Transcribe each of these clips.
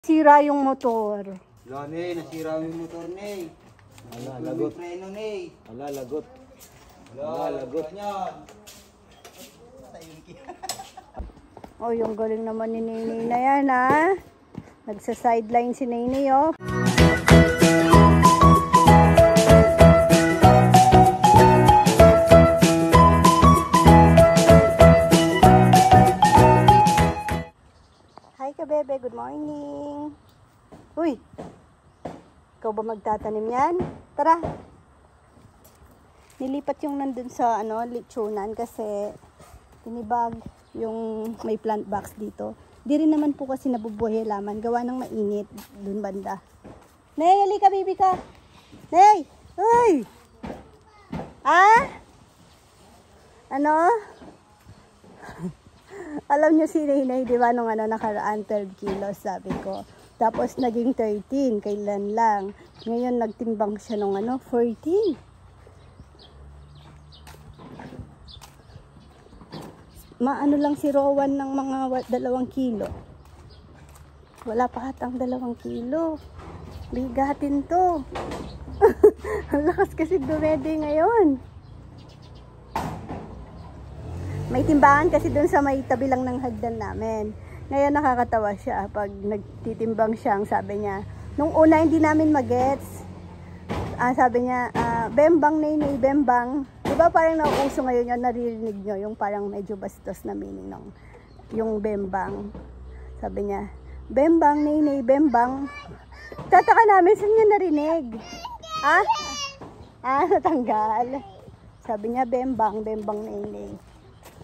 Sira yung motor. Wala, Ney. Nasira yung motor, Ney. Ala, lagot. Preno, Ney. Ala, lagot. Wala, lagot. Oh, yung galing naman ni Nene na yan, ha? Nagsa-sideline si Nene, oh. Hi ka, bebe. Good morning. Uy, ikaw ba magtatanim yan? Tara. Nilipat yung nandun sa lechonan kasi tinibag yung may plant box dito. Di rin naman po kasi nabubuhay laman. Gawa ng mainit dun banda. Ney, halika baby ka. Ney! Uy! Ah? Ano? Alam nyo si Ney, di ba, nung nakaraan 12 kilos, sabi ko. Tapos naging 13, kailan lang. Ngayon nagtimbang siya nung 14. Maano lang si Rowan ng mga 2 kilo. Wala pa hatang 2 kilo. Bigatin to. Ang lakas kasi dumede ngayon. May timbangan kasi dun sa may tabi lang ng hagdan namin. Ngayon nakakatawa siya pag nagtitimbang siya. Sabi niya, nung una hindi namin magets. Sabi niya, bembang Nene, bembang. Diba parang nauuso ngayon yun, naririnig nyo, yung parang medyo bastos na meaning ng yung bembang. Sabi niya, bembang Nene, bembang. Tataka namin, saan niya narinig? Natanggal. Sabi niya, bembang, bembang Nene.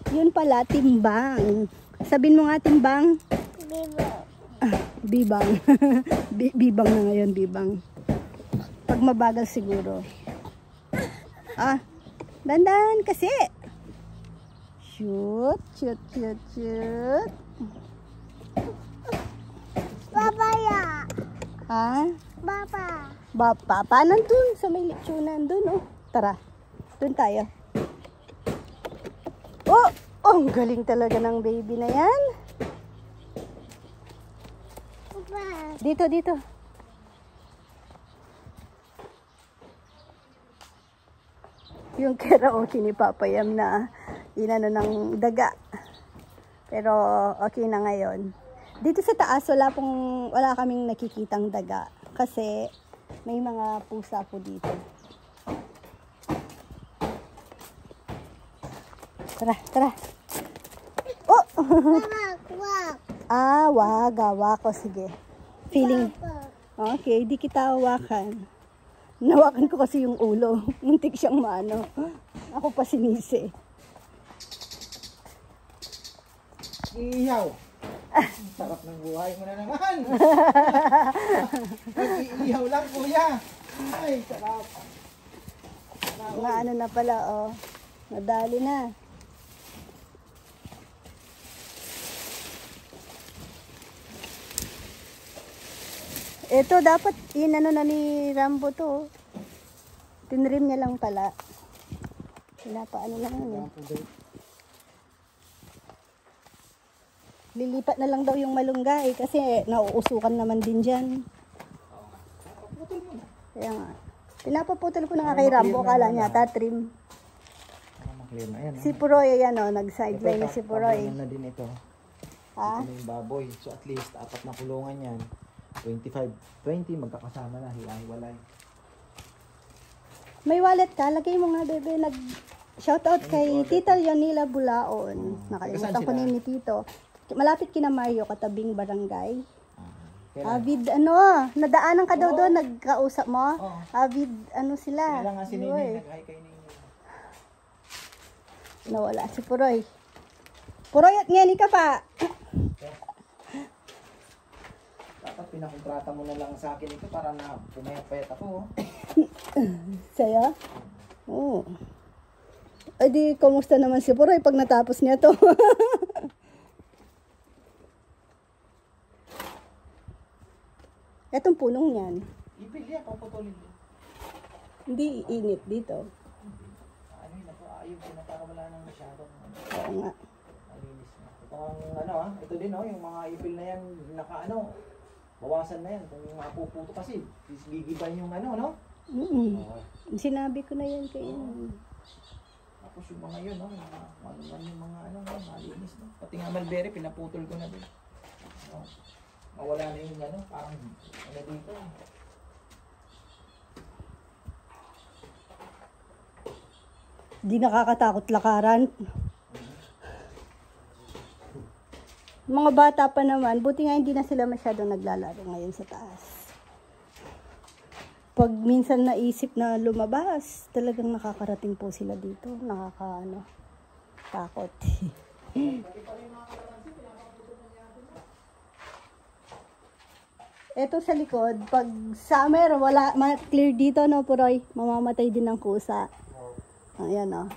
Yun pala, timbang. Sabihin mo nga, timbang. Bibang. Bibang na ngayon, bibang. Pag mabagal siguro. Dandan kasi. Shoot, shoot, shoot, shoot. Papaya. Papa. Papa, nandun sa may lechonan dun, oh. Tara, dun tayo. Oh, ang galing talaga ng baby na yan. Papa. Dito, dito. Yung karaoke ni Papa Yam na inano ng daga. Pero okay na ngayon. Dito sa taas wala kaming nakikitang daga kasi may mga pusa po dito. Tara, tara. Oh! Wag. Wag. O sige. Feeling. Okay, di kita hawakan. Nawakan ko kasi yung ulo. Muntik siyang maano. Ako pa sinisi. Iyaw. Sarap ng buhay mo na naman. Mag-iiyaw lang, kuya. Ay, sarap. Ano na pala, oh. Nadali na. Ito dapat inano na ni Rambo to. Tinrim niya lang pala. Pinapaano lang yun. Lilipat na lang daw yung malunggay kasi nauusukan naman din dyan. Kaya nga. Pinapaputol ko na nga kay Rambo. Kala niya trim. Si Puroy, ayan o. Nag-sideline na si Puroy. Na din ito. Ito yung baboy. So at least, 4 na kulungan yan. 25, 20, magkakasama na, hiwa-hiwalay. May wallet ka, lagay mo nga bebe. Nag-shoutout kay Tita Yonila Bulaon. Nakalimutan ko ni Tito. Malapit kina Mario, katabing barangay. Avid, nadaanan ka daw doon, nagkausap mo? Avid, sila. Kailangan si Nene, nag-hi kay Nene. Nawala si Puroy. Puroy at ngeni ka pa. Dapat pinakontrata mo na lang sa akin ito para na pumayat-payat ako. Saya? Oo. Ay di, kumusta naman si Puroy pag natapos niya to? Etong punong yan. Ipil yan, paputulin mo. Hindi init dito. Ano yun ako, ayun ko na para wala nang masyadong Oo nga. malinis na. Ito ang ito din yung mga ipil na yan, Bawasan na yan. Kung yung mapuputo kasi, gigibay yung ano, no? Oo. Sinabi ko na yan kayo. Tapos yung mga yun, no? Yung mga ano, no? Malinis, no? Pati nga mulberry, pinaputol ko na din. No? Mawala na yung ano, parang ano dito. Di nakakatakot lakaran. Mga bata pa naman, buti nga hindi na sila masyadong naglalaro ngayon sa taas. Pag minsan naisip na lumabas, talagang nakakarating po sila dito. Takot. Eto sa likod, pag summer, wala, clear dito, no, Puroy? Mamamatay din ng kusa. Ayan, o.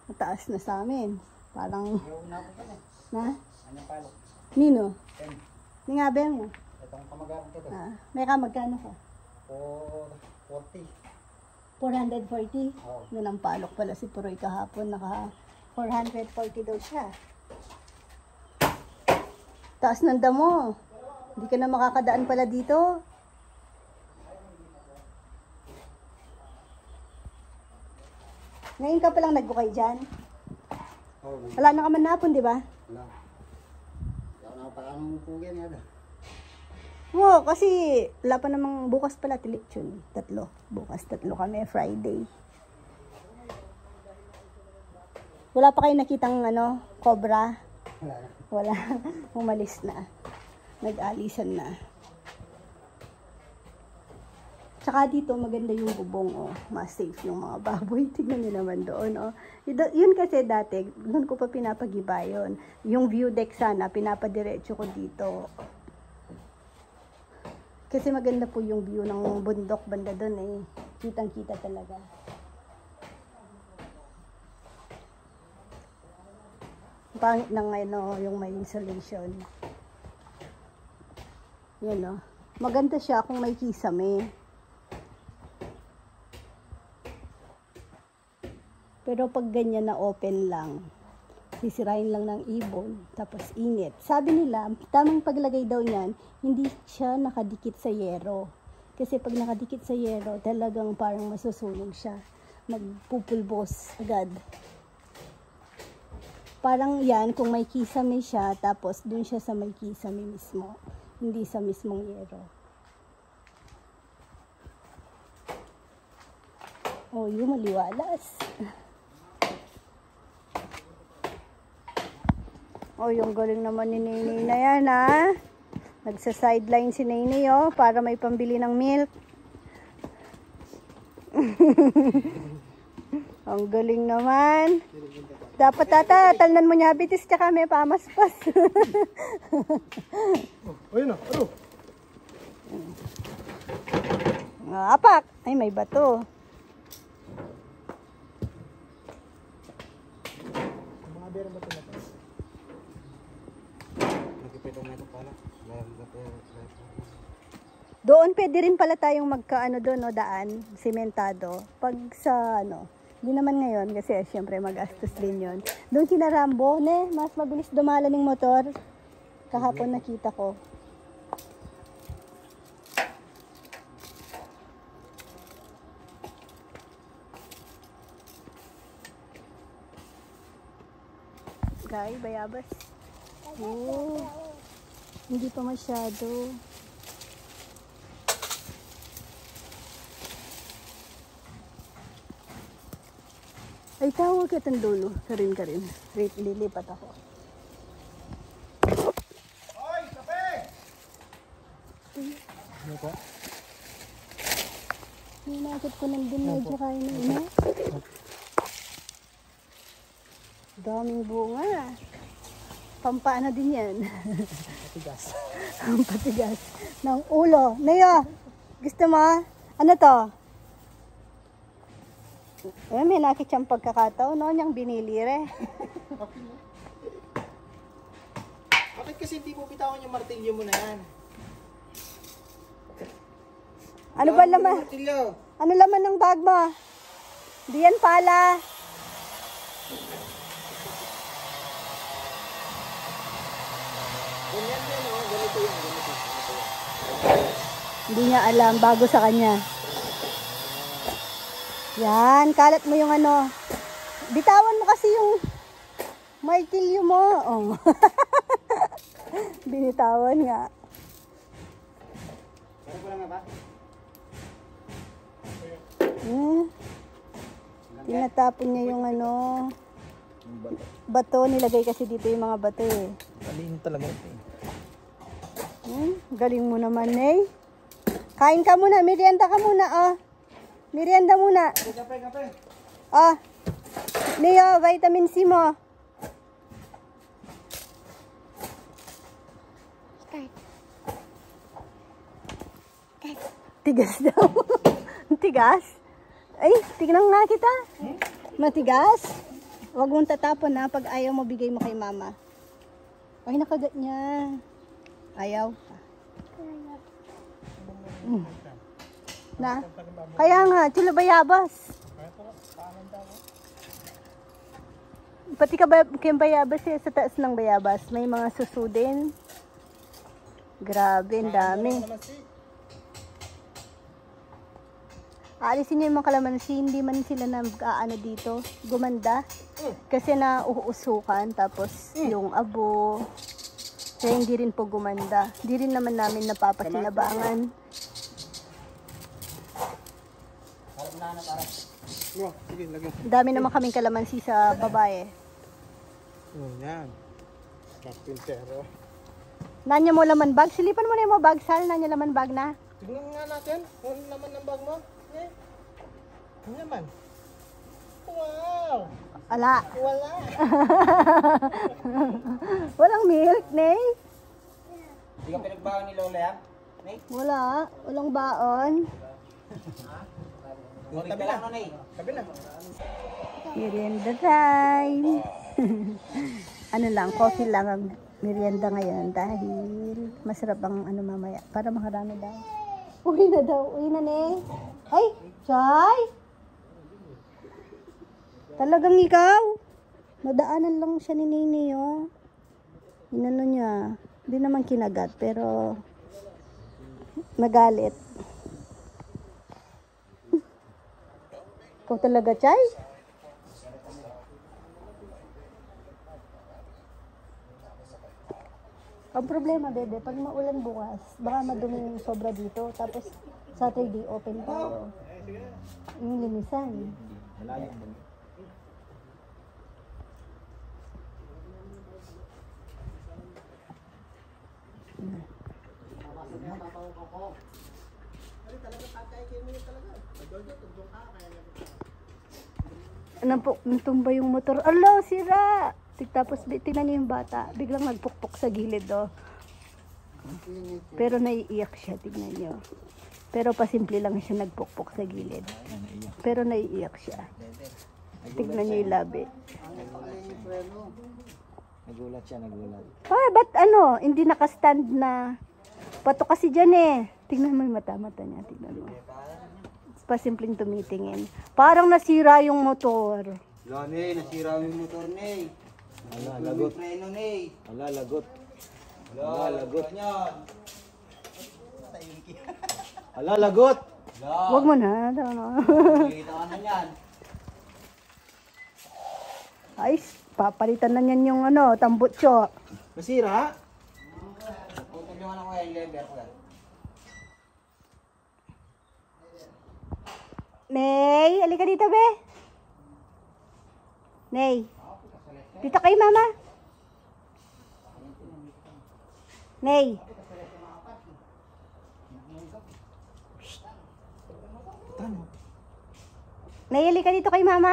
Mataas na sa amin. Parang, na? Nino? Ningabe mo? Itong kamagaran ko to. May ka, magkano ka? 40. 440? Oo. Nanampalok pala si Puroy kahapon. Naka 440 daw siya. Taas ng damo. Hindi ka na makakadaan pala dito. Ngayon ka palang nagbukay dyan? Wala na ka man napon, di ba? Wala. Kaya napakanong pugin yan. Oo, kasi wala pa namang bukas pala tilitsyon. 3. Bukas 3 kami, Friday. Wala pa kayo nakitang cobra? Wala. Umalis na. Nag-alisan na. Tsaka dito maganda yung bubong, oh. Mas safe yung mga baboy. Tignan nyo naman doon, oh. Yun kasi dati, doon ko pa pinapagiba yun. Yung view deck sana, pinapadiretso ko dito. Kasi maganda po yung view ng bundok banda doon, eh. Kitang-kita talaga. Pangit ng yung may insulation. Yan, oh. Maganda siya kung may kisame. Pero pag ganyan na open lang, sisirain lang ng ibon, tapos init. Sabi nila, tamang paglagay daw niyan, hindi siya nakadikit sa yero. Kasi pag nakadikit sa yero, talagang parang masusunog siya. Magpupulbos agad. Parang yan, kung may kisame siya, tapos dun siya sa may kisame mismo. Hindi sa mismong yero. Oh, yung maliwalas. Oh, yung galing naman ni Nene na yan, ha? Nagsa-sideline si Nene, oh, para may pambili ng milk. Ang galing naman. Dapat talnan mo niya, bitis, tsaka may pamaspas. Ayun na, ano? Apak! Ay, may bato. Mga bera ba ito na ito? Doon pwede rin pala tayong magkaano doon, no, daan, sementado. Pag sa hindi naman ngayon kasi syempre magastos din 'yon. Doon kina Rambo, mas mabilis dumala ng motor. Kahapon nakita ko. Guy, bayabas. Oh. Hindi pa masyado. Ay, tawag ka itong dulo. Karin. Lilipat ako. Hoy, kape! Ano po? Ninakit ko nandun medyo kain na ina. Daming bunga. Pampaano din yan. Patigas. Ang patigas ng ulo. Nayo, gusto mo? Ano to? May nakit siyang pagkakataon, no? Niyang binilire. Bakit kasi hindi mo bitawan yung martilyo mo na yan? Ano ba laman? Martilyo. Ano laman ng bag mo? Di yan pala. Ganyan yan, oh. Ganito yan, ganito. Hindi niya alam, bago sa kanya. Yan, kalat mo yung ano. Bitawan mo kasi yung martilyo mo. Oh. Binitawan nga. Tinatapon niya yung ano. Bato, nilagay kasi dito yung mga bato eh. Malinis talaga ito eh. Galing mo naman eh. Kain ka muna, merienda ka muna oh. Merienda muna. Kape. Oh. Neo, vitamin C mo. Tigas daw. Tigas? Ay, tignan nga kita. Matigas? Huwag mong tatapon na pag ayaw mo bigay mo kay mama. Ay, nakagat niya. Ayaw. Na? Kaya nga, chula bayabas. Pati ka ba kayong bayabas eh, sa taas ng bayabas. May mga suso din. Grabe, ang dami. Aalisin niyo yung mga kalamansi, hindi man sila nag-aano dito. Gumanda. Kasi na uusukan, tapos yung abo. Kaya hindi rin po gumanda. Hindi rin naman namin napapakinabangan. Dami naman kaming kalamansi sa babae. Yan. Kapintero. Nanya mo laman bag? Silipan mo na yung mga bag, Sal. Nanya laman bag na. Tignan nga natin. Kung naman ng bag mo. Eh. Ano naman? Wow! Ala. Wala. Walang milk, Nay. Hindi ka pinagbawan ni Lola yan? Wala. Walang baon. Tabi ka lang, Nonay. Sabi na. Merienda time. Ano lang, coffee lang ang merienda ngayon dahil masarap ang ano mamaya. Para makarami daw. Uwi na daw. Uwi na, Nay. Ay, Chay! Talagang ikaw? Nadaanan lang siya ni Nini, oh. Inano niya. Hindi naman kinagat, pero nagalit. Ikaw talaga, Chay? Ang problema, bebe, pag maulan bukas, baka madumi yung sobra dito. Tapos, Saturday, open tayo. Yung linisan. Malayo mo. Ano po, natumba yung motor. Alo, sira! Tapos tingnan niyo yung bata, biglang nagpukpok sa gilid, oh. Pero naiiyak siya, tingnan niyo. Pero pasimple lang siya nagpukpok sa gilid. Pero naiiyak siya. Tingnan niyo yung labi. Nagulat siya, nagulat. Ah, ba't ano, hindi nakastand na pato kasi dyan eh. Tingnan mo yung mata-mata niya, tingnan mo. Pasimpleng tumitingin. Parang nasira yung motor. Wala, Ney. Nasira yung motor, Ney. Ala, Lagot. Preno, Ney. Ala, lagot. Wala, lagot niyan. Ala, lagot. Huwag mo na. Kita ka na yan. Ay, papalitan na niyan yung ano, tambutso. Masira? Tutulungan ako yung lever ko yan. Ney, halika dito, be. Ney. Dito kay mama. Ney. Ney, halika dito kay mama.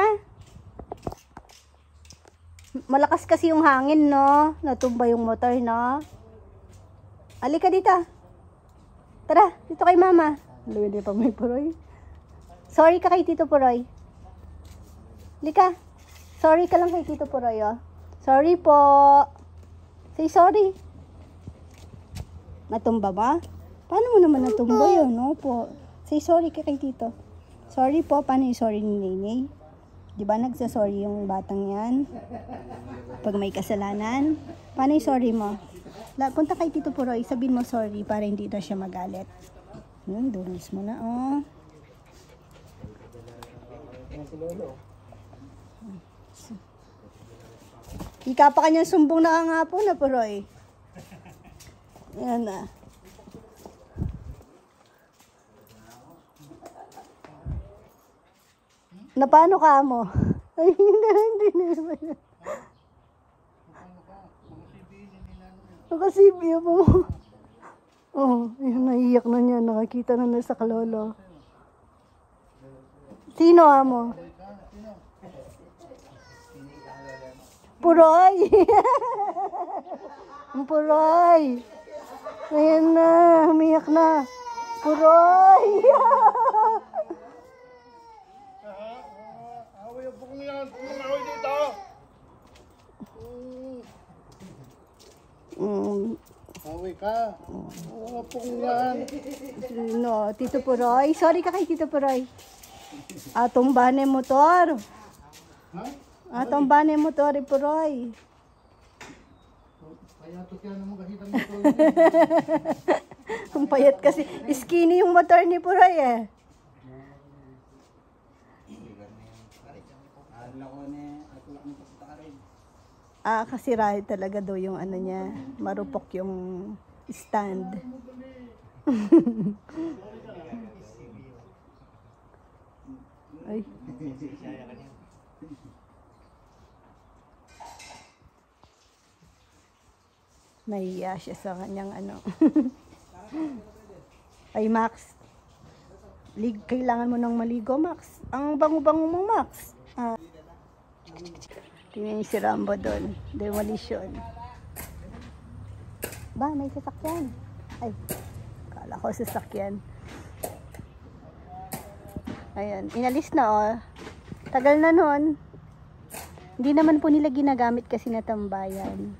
Malakas kasi yung hangin, no? Natumba yung motor, no? Halika dito. Tara, dito kay mama. Luwili pa may puroy. Sorry ka kay Tito Puroy. Halika. Sorry ka lang kay Tito Puroy, oh. Sorry po. Say sorry. Natumba ba? Paano mo naman natumba yun, no po? Say sorry ka kay Tito. Sorry po. Paano yung sorry ni Nene? Di ba nagsasorry yung batang yan? Pag may kasalanan. Paano yung sorry mo? Punta kay Tito Puroy, sabihin mo sorry para hindi na siya magalit. Doon mismo na, oh. Yan si Lolo. Ika pa kanyang sumbong na po na, Puroy. Yan na. Na paano ka mo? Ay, hindi na. Nakasibyo po. Oh, yun, naiyak na niya. Nakakita na sa kalolo. Sino amo? Puroy! Ang Puroy! Ayan na, umiyak na. Puroy! Away ang pong yan. Away dito. Away ka. Ang pong yan. No, Tito Puroy. Sorry ka kay Tito Puroy. Atong bane motor. Ha? Atong bane motor, Puroy. Kaya ito kaya naman kahita mo ito. Ang payat kasi. Skinny yung motor ni Puroy eh. Kasi right talaga daw yung ano niya. Marupok yung stand. Ay. Nahiya siya sa kanyang ano. Ay, Max. Kailangan mo nang maligo, Max. Ang bango-bango mo, Max. Tingnan niyo si Rambo doon. Demolition. Ba, may sasakyan. Ay, kala ko sasakyan. Ayan, inalis na oh. Tagal na nun. Hindi naman po nila ginagamit kasi na tambayan.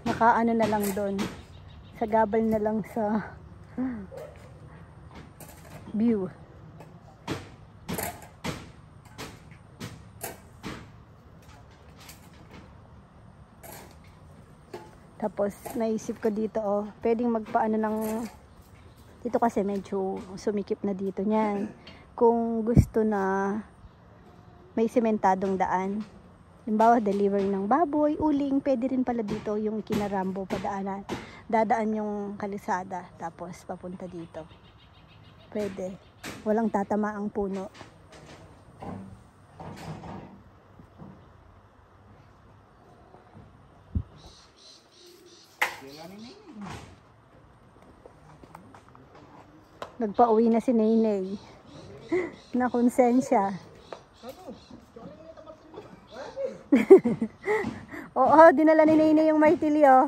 Nakaano na lang doon. Sa gabal na lang sa view. Tapos naisip ko dito oh, pwedeng magpaano ng dito kasi medyo sumikip na dito niyan. Kung gusto na may sementadong daan. Halimbawa, delivery ng baboy, uling, pwede rin pala dito yung kinarambo padaanan. Dadaan yung kalisada, tapos papunta dito. Pwede. Walang tatama ang puno. Nagpa-uwi na si Nainay. Na konsensya. Oo, dinala ni Nainay yung martilyo.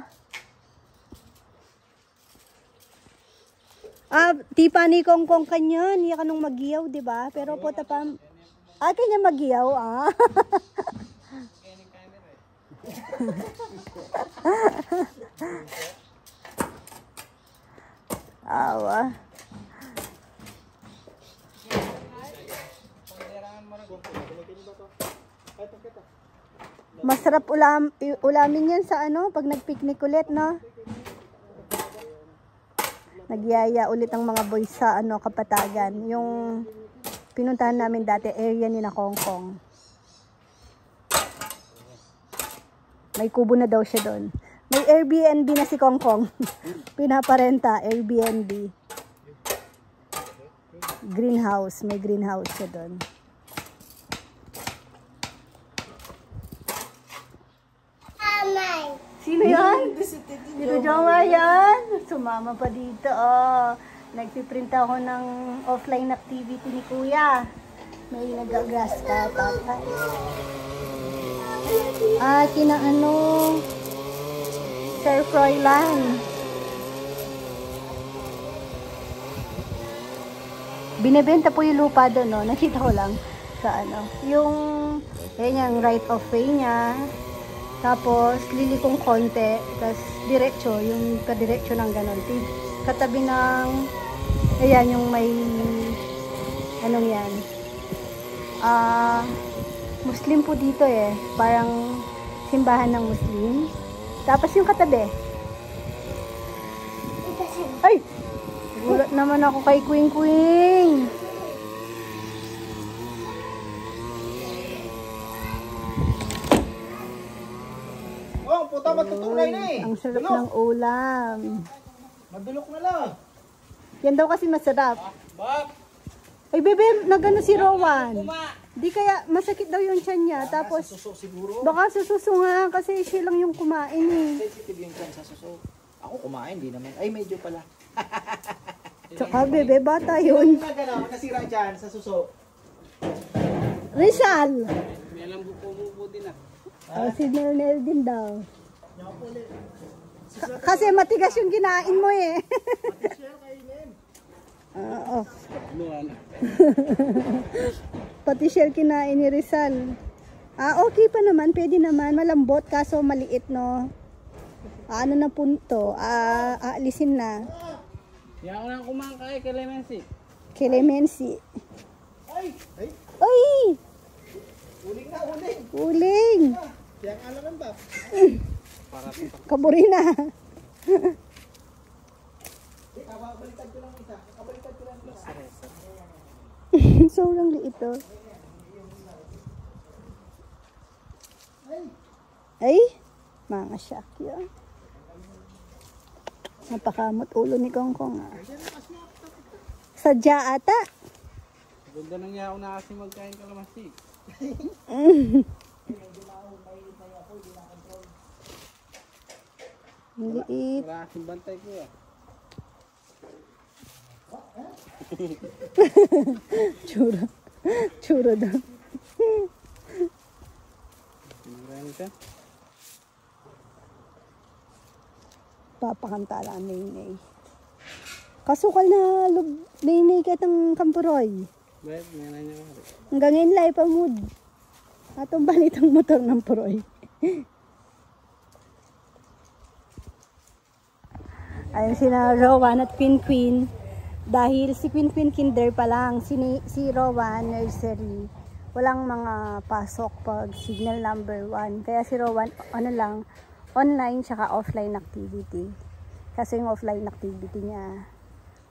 Tipa ni Kongkong kanyan. Iya ka nung magiyaw, di ba? Pero po tapam. Kanya magiyaw, Awa. Masarap ulamin yan sa ano, pag nagpiknik ulit, no? Nagyaya ulit ang mga boys sa ano, Kapatagan. Yung pinuntahan namin dati, area ni na Kongkong. May kubo na daw siya doon. May Airbnb na si Kongkong. Pinaparenta, Airbnb. Greenhouse, may greenhouse siya doon. Sino yan? Dito Joma yan. Sumama pa dito. Oh. Nagpiprint ako ng offline activity ni Kuya. May nag-grass ka, tatay. Kina ano, Sir Froilan. Binebenta po yung lupa doon, no? Nakita ko lang sa ano. Yung, yan yung right of way niya. Tapos, lilikong konti. Tapos, diretso. Yung kadiretso ng ganon. Katabi ng, ayan, yung may, anong yan. Muslim po dito eh. Parang simbahan ng Muslim. Tapos, yung katabi. Ay! Gulat naman ako kay Queen Queen. Oh, puta, matutunay na eh. Ang sarap ng ulam. Madulok na lang. Yan daw kasi masarap. Bak! Ay, bebe, nagano si Rowan. Di kaya masakit daw yung tiyan niya. Tapos, Suso siguro. baka sususo nga kasi siya lang yung kumain eh. Sensitive yung kan sa suso. Ako kumain, di naman. Ay, medyo pala. Tsaka, bebe, bata yun. Yung nagano, nasira dyan sa suso. Rizal. May alam ko po din ah. Si Nel din daw. Kasi matigas yung kinain mo eh. Oo. Pati shell kinain ni Rizal. Okay pa naman, pwede naman. Malambot kaso maliit, no? Ano na punto? Aalisin na. Yan ako nang kumangkay kay Clemency. Clemency. Ay! Ay! Ay! Uling na, uling! Uling! Yan ano lang ba? Kaburi na. Kabaliktad ko lang isa. Kabaliktad ko lang isa. Sobrang liit to. Ay! Mga syak yun. Napakamot ulo ni Kongkong ah. Sadya ata. Ganda nang yaw na kasi magkain kalamansi. Liit. Wala kasing bantay ko ah. Tsura. Tsura daw. Marami ka? Papakanta lang Naynay. Kasukal na Naynay kitang Kampuroy. Bakit? May nanya ka rin. Hanggang ngayon live ang mood. Atong balitang motor ng Puroy. Ayun sina Rowan at Queen Queen. Dahil si Queen Queen kinder pa lang, si Rowan nursery. Walang mga pasok pag signal number 1. Kaya si Rowan ano lang, online tsaka offline activity. Kasi yung offline activity niya,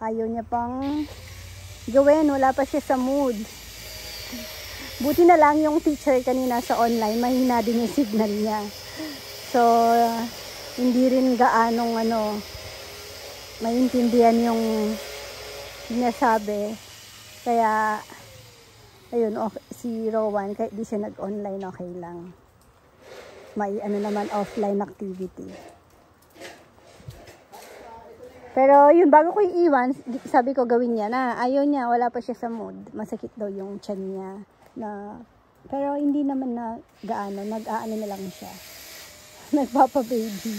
ayaw niya pang gawin, wala pa siya sa mood. Buti na lang yung teacher kanina sa online, mahina din yung signal niya. So, hindi rin gaanong maintindihan yung sinasabi. Kaya, ayun, okay, si Rowan, kahit di siya nag-online, okay lang. May naman offline activity. Pero yun, bago ko iiwan, sabi ko gawin niya na. Ayaw niya, wala pa siya sa mood. Masakit daw yung tiyan niya. Pero hindi naman na gaano, nag-aano na lang siya. Nagpapa-baby.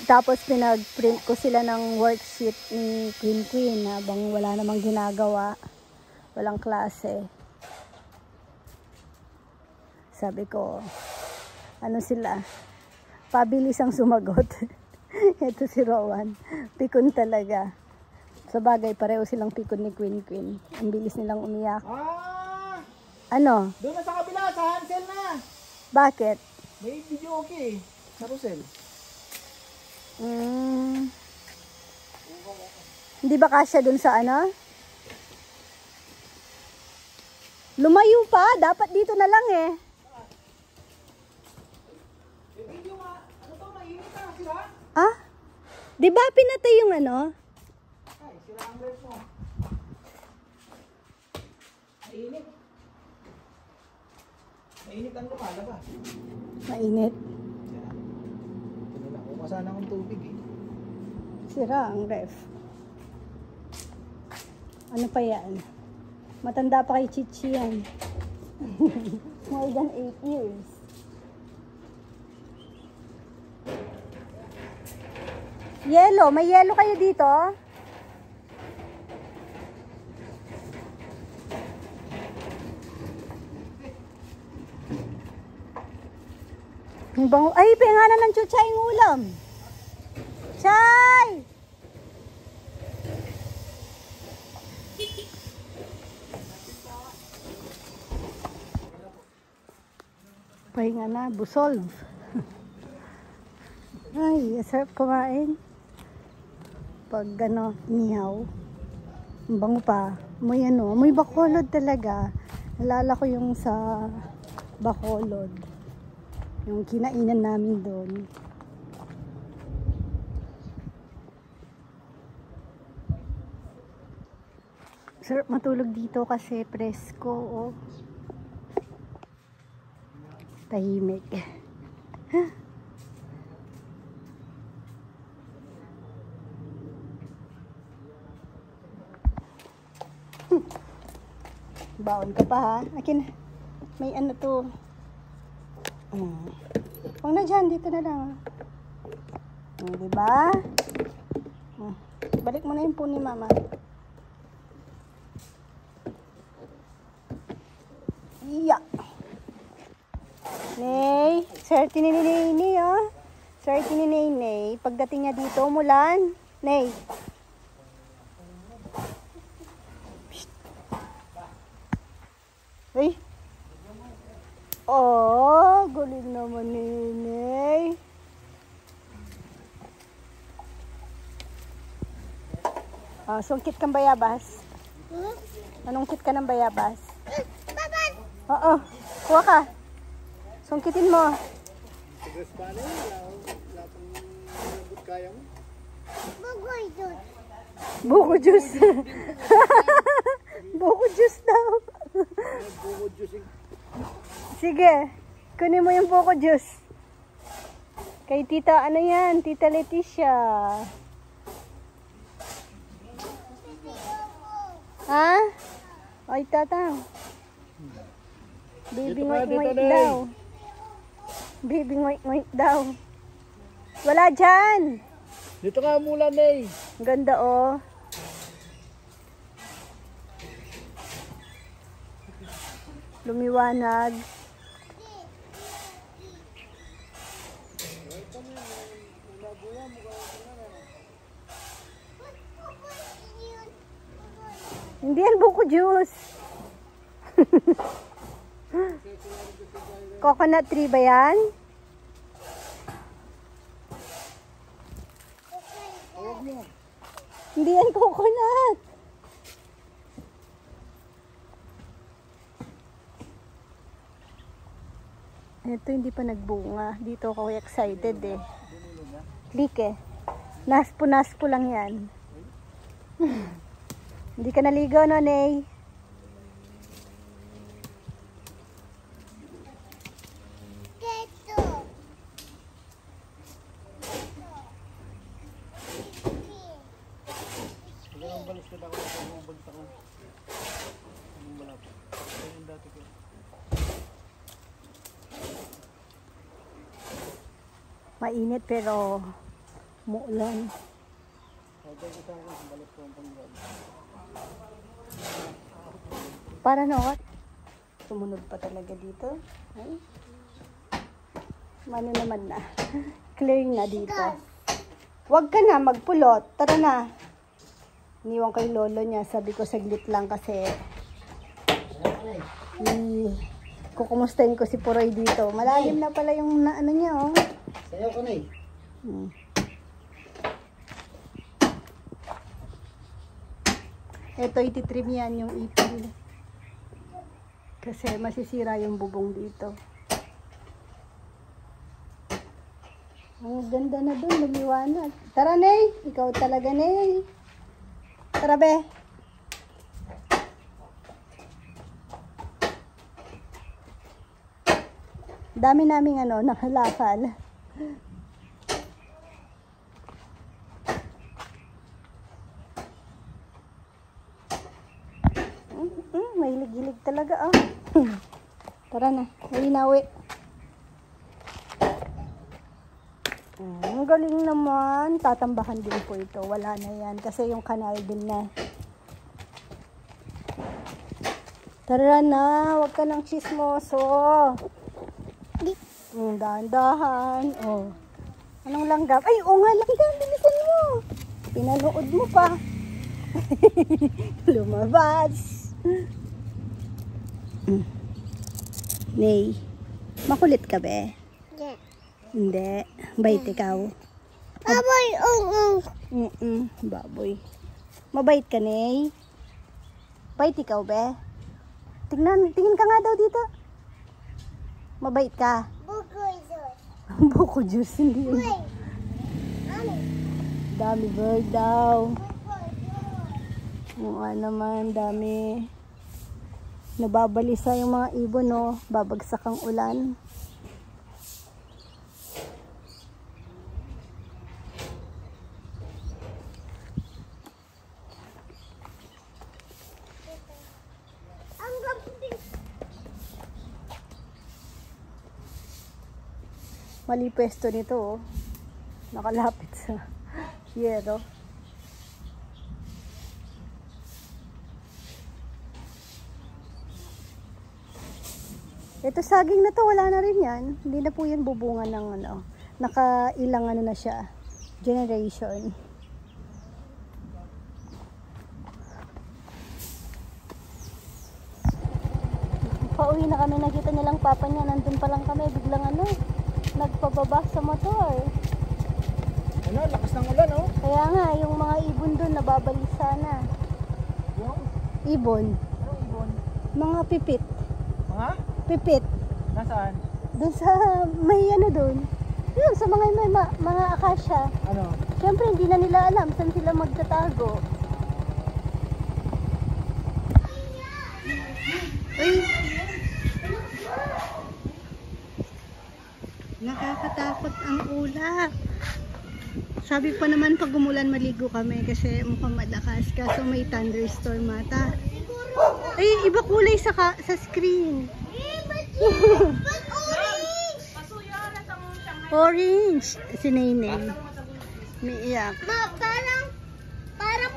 Tapos pinag-print ko sila ng worksheet ni Queen Queen habang wala namang ginagawa. Walang klase. Sabi ko, sila? Pabilis ang sumagot. Ito si Rowan. Pikon talaga. Sa bagay, pareho silang pikon ni Queen Queen. Ang bilis nilang umiyak. Ah! Ano? Doon na sa kabila, sa Hansel na. Bakit? May video okay. Sa Rosel. Hindi ba kasya dun sa Lumayo pa. Dapat dito na lang eh. Video nga. Ano to? Mainit na sila? Ah? Di ba pinatay yung Ay, sila ang ref mo. Mainit. Mainit ang lumalabas. Mainit. Kung masana akong tubig eh. Sira ang ref. Ano pa yan? Matanda pa kay Chichi yan. More than 8 years. Yellow. May yellow kayo dito? Ay, penganan ng chuchay ng ulam. Chay! Pahinga na, busolve. Ay, sarap kumain. Pag ano, inihaw. Ang bango pa. May Bacolod talaga. Nalala ko yung sa Bacolod. Yung kinainan namin doon. Sarap matulog dito kasi presko, oh. Tahimik. Baon ka pa ha. Akin, may ano to. Huwag na dyan, dito na lang. Diba? Balik mo na yung po ni mama. Iya. Nay, swerte ni Nay, oh. Swerte ni Nay. Pagdating niya dito, umulan. Nay. Ay. Oh, galing naman ni Nay. Sungkit kang bayabas. Anong kit ka ng bayabas? Oo, kuha ka. Sungkitin mo. Tigas pa na yun. Wala pang nabot kaya mo. Buko juice. Buko juice daw. Buko juice. Sige, kunin mo yung buko juice. Kay tita, ano yan? Tita Leticia. Ha? Ay, tatang. Baby ngoik-ngoik daw. Baby ngoik-ngoik daw. Wala dyan. Dito ka mula, Nay. Ang ganda, oh. Lumiwanag. Hindi yan buko juice. Coconut tree ba yan? Hindi yan coconut. Ito hindi pa nagbunga. Dito ako excited eh. Click eh. Naspo lang yan. Hindi ka naligo, no, Nay? Mainit pero muulan. Para na what? Sumunod pa talaga dito. Ay. Mano naman na. Clear na dito. Huwag ka na magpulot. Tara na. Iniwan kay lolo niya. Sabi ko saglit lang kasi kukumustahin ko si Puroy dito. Malalim na pala yung ano niya, oh. Sayaw ka, Nay. Ito ititrim yan yung ipil. Kasi masisira yung bubong dito. Ang ganda na dun, lumiwanag. Tara, Nay. Ikaw talaga, Nay. Tara, be. Dami naming nakalakal. Mahilig-hilig talaga, oh. Tara na, malinawi. Ang galing naman. Tatambakan din po ito. Wala na yan. Kasi yung kanal din na. Tara na. Huwag ka ng chismoso. Dahan-dahan. Oh. Anong langgam? Ay, oo nga, langgam. Bilisan mo. Pinanood mo pa. Lumabas. Nay, makulit ka be? Yeah. Hindi. Bait ikaw. Baboy, Baboy. Mabait ka, Nay. Bait ikaw, be. Tingin ka nga daw dito. Mabait ka. bukoy doon. Buko juice, hindi yun. Uy, ano? Dami bird daw. Bukoy doon. Oo nga naman, dami. Nababalisa yung mga ibon, no? Babagsak ang ulan. Ang gabi. Mali pwesto nito, oh. Nakalapit sa yero. Ito saging na to, wala na rin yan. Hindi na po yan bubungan ng ano. Nakailang ano na siya. Generation. Pauwi na kami, nakita nilang papa niya. Nandun pa lang kami, biglang ano, nagpababa sa motor. Ano, lakas ng ulan, oh. Kaya nga, yung mga ibon doon nababalisa na. Yung, Ibon. anong ibon? Mga pipit. Mga? Pipit. Nasaan? Doon sa may ano doon. Yun, sa mga may mga akasya. Ano? Siyempre, hindi na nila alam saan sila magtatago. Uy! Nakakatakot ang ulap. Sabi pa naman pag umulan maligo kami kasi mukhang malakas. Kaso may thunderstorm mata. Ay, iba kulay sa screen. Ba't orange? Orange. Si Nainay. Umiiyak. Parang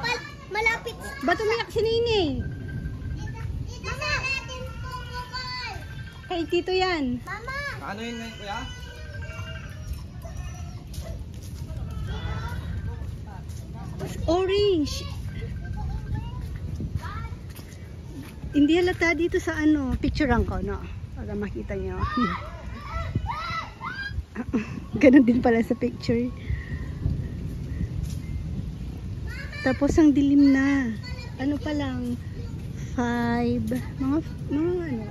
malapit sa... Ba't umiyak si Nainay? Mama! natin pumukal. Kay Tito yan. Mama! Ano yun ngayon, kuya? Orange. Hindi halata dito sa ano, picturean ko, no? Para makita nyo. Ganon din pala sa picture. Tapos ang dilim na. Ano pa lang? 5, mga ano?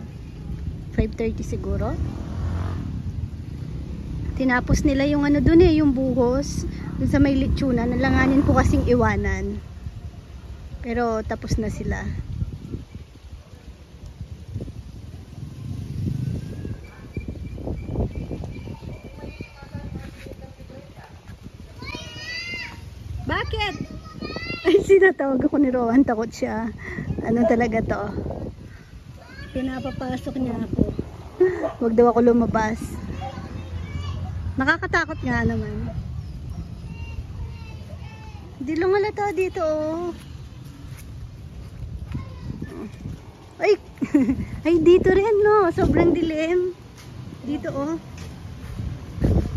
5:30 siguro. Tinapos nila yung ano dun eh, yung buhos. Dun sa may litsuna. Nalanganin po kasing iwanan. Pero tapos na sila. Bakit? Ay, sinatawag ako ni Rowan. Takot siya. Ano talaga to? Pinapapasok niya ako. Huwag daw ako lumabas. Nakakatakot nga naman. Hindi lang halata dito, oh. Ay! Ay, dito rin, no? Sobrang dilim. Dito, oh.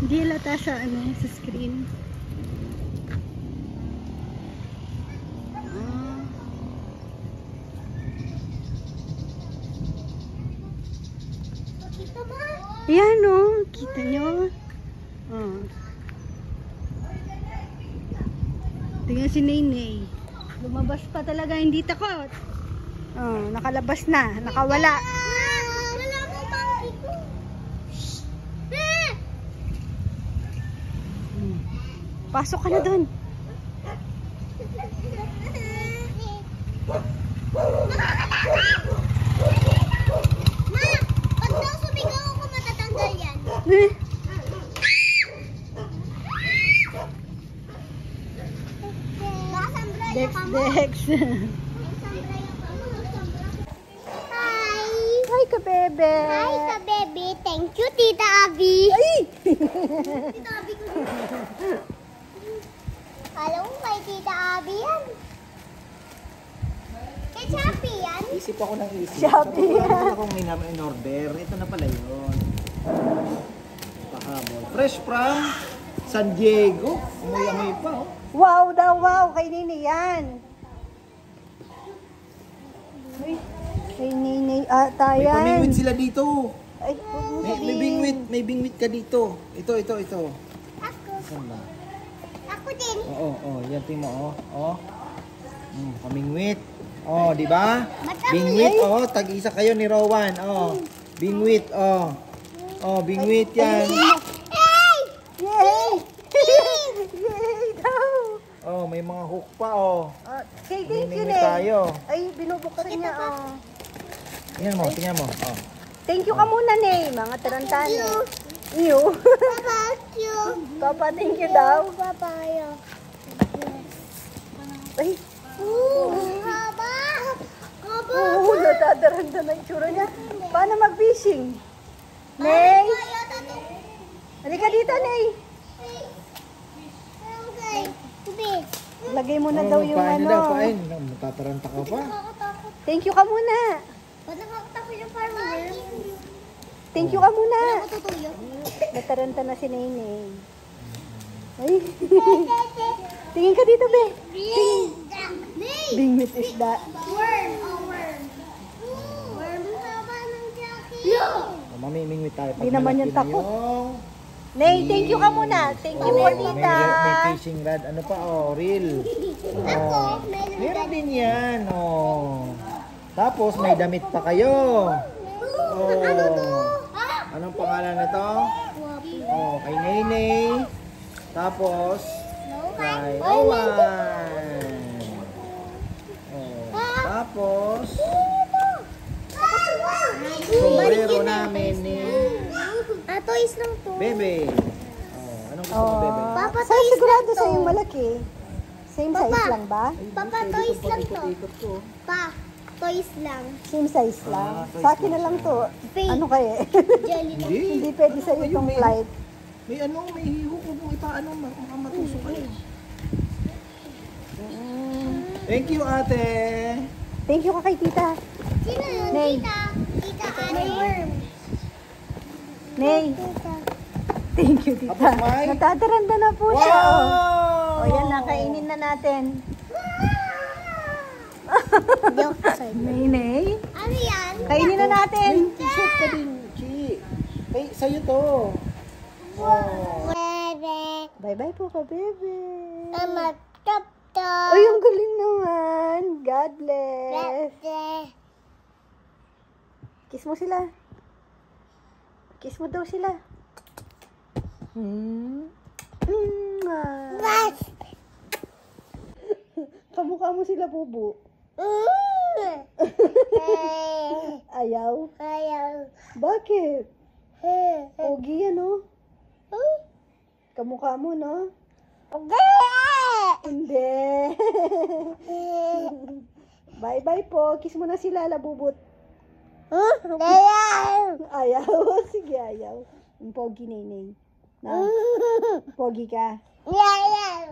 Hindi halata sa, ano, sa screen. Ayan, oh. Kita nyo? Oh. Tingnan si Nainay. Lumabas pa talaga, hindi takot. Oh, nakalabas na. Nakawala. Wala mo monkey ko. Pasok ka na dun. Ma! Pag daw sumigaw ako, matatanggal yan. Eh, Kasambra Dex, ka mo. Dex. Hi! Hi ka, bebe. Hi ka, baby. Thank you, Tita Abby. Ay! Tita Abby ko. Alam mo kay Tita Abby yan. Kay Shopee yan. Isip ako ng isip. Shopee. Sabi ko, ano akong in order. Ito na pala yun. Pahabol. Fresh from San Diego. Umuwi pa, oh. Wow daw, wow. Kay Nini yan. Uy, kay Nini ata May yan. pamingwit sila dito. Ay, huwag mo May sabihin. bingwit ka dito. Ito. Ako. Saan ba? Ako din. Oo. Yan tingin mo, oh. Kamingwit. Oh, di ba? Matamis. Bingwit, tag-isa kayo ni Rowan. Oh, bingwit, oh. Oh, bingwit yan. Hey! Yay! Yay daw! Oh, may mga hook pa, oh. Say thank you, Bingwit Nay. tayo. Ay, binubuksan niya, oh. Tingnan mo. Oh. Thank you ka muna, Nay. Mga tarantano. Iyo. Papa, you. Papa, thank you daw. Papa, you. Ay, Haba. Haba. oo, natadaranda na itsura niya. Paano mag-fishing? Nay? Halika dito, Nay. Okay. Tubig. Lagay mo na daw yung pain ano. na daw, pain. Matataranta ka pa. Nakakatakot. Thank you ka muna. Ba't nakakatakot yung farmer? Thank you ka muna. Ako tutuyo. Nataranta na si Nainay. Ay. Tingin ka dito, be. Bingwit isda. Worm. Oh, worm. Worm. Haba ng Jackie. Oh, mamimingwit tayo. Di naman yan malaki na takot. yung- Nay, thank you ka muna. Thank you po, May tita. fishing rod. Ano pa, reel. Ako, Oh. meron Meron din yan, Tapos, may damit pa kayo. Oh. Ano to? Anong pangalan nito? Oh, kay Nene. Tapos, kay Owan. Oh, tapos, sombrero namin ni Toys lang to. Bebe. Anong gusto mo, Bebe? Papa, Sa'yo toys sigurado lang to. sa yung malaki. Same Papa. size lang ba? Papa, toys lang to. Ikot ko. Pa, toys lang. Same size lang. toys Sa akin na lang to. Fake. Ano kaya? Jelly lang. Hindi. Hindi pwede sa'yo itong flight. May hiho ko kung makatusok kayo. Thank you, ate. Thank you ka kay tita. Sino yun? Nay. Tita. Tita, May worm. Nay, Tita. thank you tita. Tapos, Mike? Natataranda na po siya. Oh. Wow! O yan, nakainin na natin. Joke, sorry. Nay, Ano yan? kainin na natin. T-shirt ka din, Chi. Sa'yo to. Oh. Bebe. Bye-bye po ka, bebe. Mama, top to. Ay, ang galing naman. God bless. Bebe. Kiss mo sila. Kiss mo daw sila. Bas. Kamukha mo sila, Bubu. Ayaw. Ayaw. Bakit? Pogi yan, no? Kamukha mo, no? Hindi. Bye-bye po. Kiss mo na sila, labubot. Ayaw. Sige, ayaw. Ang pogi, Neneng. Na? Pogi ka. Ayaw.